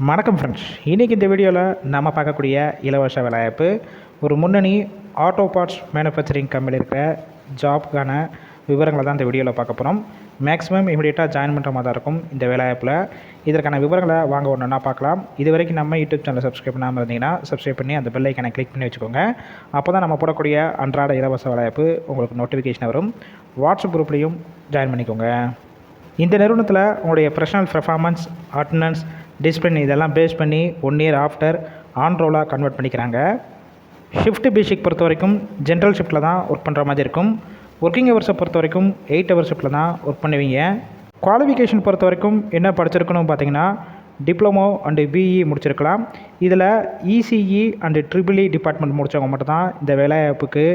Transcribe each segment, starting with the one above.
வணக்கம் ஃப்ரெண்ட்ஸ், இன்றைக்கி இந்த வீடியோவில் நம்ம பார்க்கக்கூடிய இலவச வேலைவாய்ப்பு ஒரு முன்னணி ஆட்டோ பார்ட்ஸ் மேனுஃபேக்சரிங் கம்பெனி இருக்க ஜாப்க்கான விவரங்களை தான் இந்த வீடியோவில் பார்க்க போகிறோம். மேக்ஸிமம் இமீடியட்டாக ஜாயின் பண்ணுற மாதிரி தான் இருக்கும் இந்த வேலைவாய்ப்பில். இதற்கான விவரங்களை வாங்க ஒன்றுனா பார்க்கலாம். இது வரைக்கும் நம்ம யூடியூப் சேனலை சப்ஸ்கிரைப் பண்ணாமல் இருந்தீங்கன்னா சப்ஸ்கிரைப் பண்ணி அந்த பெல் ஐக்கானை கிளிக் பண்ணி வச்சுக்கோங்க. அப்போ தான் நம்ம போடக்கூடிய அன்றாட இலவச வேலைவாய்ப்பு உங்களுக்கு நோட்டிஃபிகேஷன் வரும். வாட்ஸ்அப் குரூப்லேயும் ஜாயின் பண்ணிக்கோங்க. இந்த நிறுவனத்தில் உங்களுடைய ப்ரொஃபஷனல் பெர்ஃபார்மன்ஸ், அட்டெண்டன்ஸ், டிசிப்ளின் இதெல்லாம் பேஸ் பண்ணி 1 இயர் ஆஃப்டர் ஆன் ரோலாக கன்வெர்ட் பண்ணிக்கிறாங்க. ஷிஃப்ட் பேசிக் பொறுத்த வரைக்கும் ஜென்ரல் ஷிஃப்ட்டில் தான் ஒர்க் பண்ணுற மாதிரி இருக்கும். ஒர்க்கிங் ஹவர்ஸை பொறுத்த வரைக்கும் 8 ஹவர் ஷிஃப்ட்டில் தான் ஒர்க் பண்ணுவீங்க. குவாலிஃபிகேஷன் பொறுத்த வரைக்கும் என்ன படிச்சிருக்கணும் பார்த்தீங்கன்னா, டிப்ளமோ அண்டு பிஇ முடிச்சிருக்கலாம். இதில் இசிஇ அண்டு ட்ரிபிள்இ டிபார்ட்மெண்ட் முடித்தவங்க மட்டும் தான் இந்த வேலைவாய்ப்புக்கு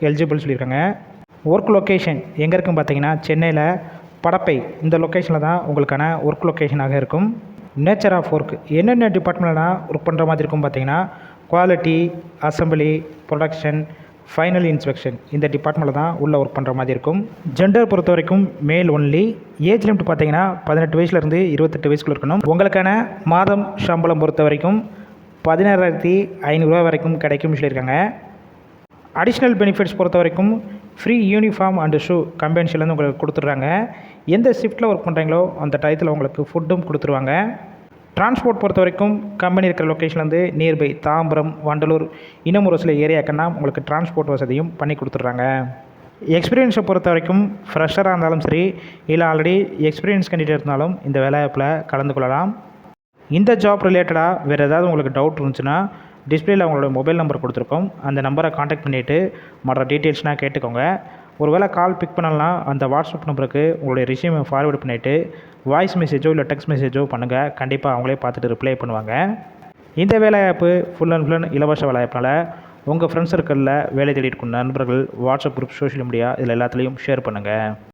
எலிஜிபிள் சொல்லியிருக்காங்க. ஒர்க் லொக்கேஷன் எங்கே இருக்குன்னு பார்த்தீங்கன்னா, சென்னையில் படப்பை இந்த லொக்கேஷனில் தான் உங்களுக்கான ஒர்க் லொக்கேஷனாக இருக்கும். நேச்சர் ஆஃப் ஒர்க் என்னென்ன டிபார்ட்மெண்ட்லாம் ஒர்க் பண்ணுற மாதிரி இருக்கும் பார்த்தீங்கன்னா, quality, assembly, production, final inspection இந்த டிபார்ட்மெண்ட்டில் தான் உள்ளே ஒர்க் பண்ணுற மாதிரி இருக்கும். ஜெண்டர் பொறுத்த வரைக்கும் மேல் ஒன்லி. ஏஜ் லிமிட் பார்த்தீங்கன்னா 18 வயசுலேருந்து 28 வயசுக்குள்ள இருக்கணும். உங்களுக்கான மாதம் சம்பளம் பொறுத்த வரைக்கும் 16,500 வரைக்கும் கிடைக்கும்னு சொல்லியிருக்காங்க. அடிஷ்னல் பெனிஃபிட்ஸ் பொறுத்த வரைக்கும் ஃப்ரீ யூனிஃபார்ம் அண்டு ஷூ கம்பெனிஷன்லேருந்து உங்களுக்கு கொடுத்துட்றாங்க. எந்த ஷிஃப்ட்டில் ஒர்க் பண்ணுறீங்களோ அந்த டயத்தில் உங்களுக்கு ஃபுட்டும் கொடுத்துருவாங்க. டிரான்ஸ்போர்ட் பொறுத்த வரைக்கும் கம்பெனி இருக்கிற லொக்கேஷன்லேருந்து நியர்பை தாம்பரம், வண்டலூர், இன்னும் ஒரு சில ஏரியாக்கன்னா உங்களுக்கு டிரான்ஸ்போர்ட் வசதியும் பண்ணி கொடுத்துட்றாங்க. எக்ஸ்பீரியன்ஸை பொறுத்த வரைக்கும் ஃப்ரெஷராக இருந்தாலும் சரி, இல்லை ஆல்ரெடி எக்ஸ்பீரியன்ஸ் கேண்டிடேட் இருந்தாலும் இந்த வேலைவாய்ப்பில் கலந்து கொள்ளலாம். இந்த ஜாப் ரிலேட்டடாக வேறு ஏதாவது உங்களுக்கு டவுட் இருந்துச்சுன்னா டிஸ்பிளேயில் அவங்களோட மொபைல் நம்பர் கொடுத்துருக்கோம். அந்த நம்பரை காண்டாக்ட் பண்ணிவிட்டு மற்ற டீட்டெயில்ஸ்னால் கேட்டுக்கோங்க. ஒருவேளை கால் பிக் பண்ணலாம் அந்த வாட்ஸ்அப் நம்பருக்கு உங்களுடைய ரெஸ்யூமை ஃபார்வேர்டு பண்ணிவிட்டு வாய்ஸ் மெசேஜோ இல்லை டெக்ஸ்ட் மெசேஜோ பண்ணுங்கள். கண்டிப்பாக அவங்களே பார்த்துட்டு ரிப்ளை பண்ணுவாங்க. இந்த வேலைவாய்ப்பு ஃபுல் அண்ட் ஃபுல் இலவச வேலைவாய்ப்பினால் உங்கள் ஃப்ரெண்ட்ஸ் சர்க்கிளில் வேலை தேடிட்டு நண்பர்கள், வாட்ஸ்அப் குரூப், சோஷியல் மீடியா இதில் எல்லாத்துலேயும் ஷேர் பண்ணுங்கள்.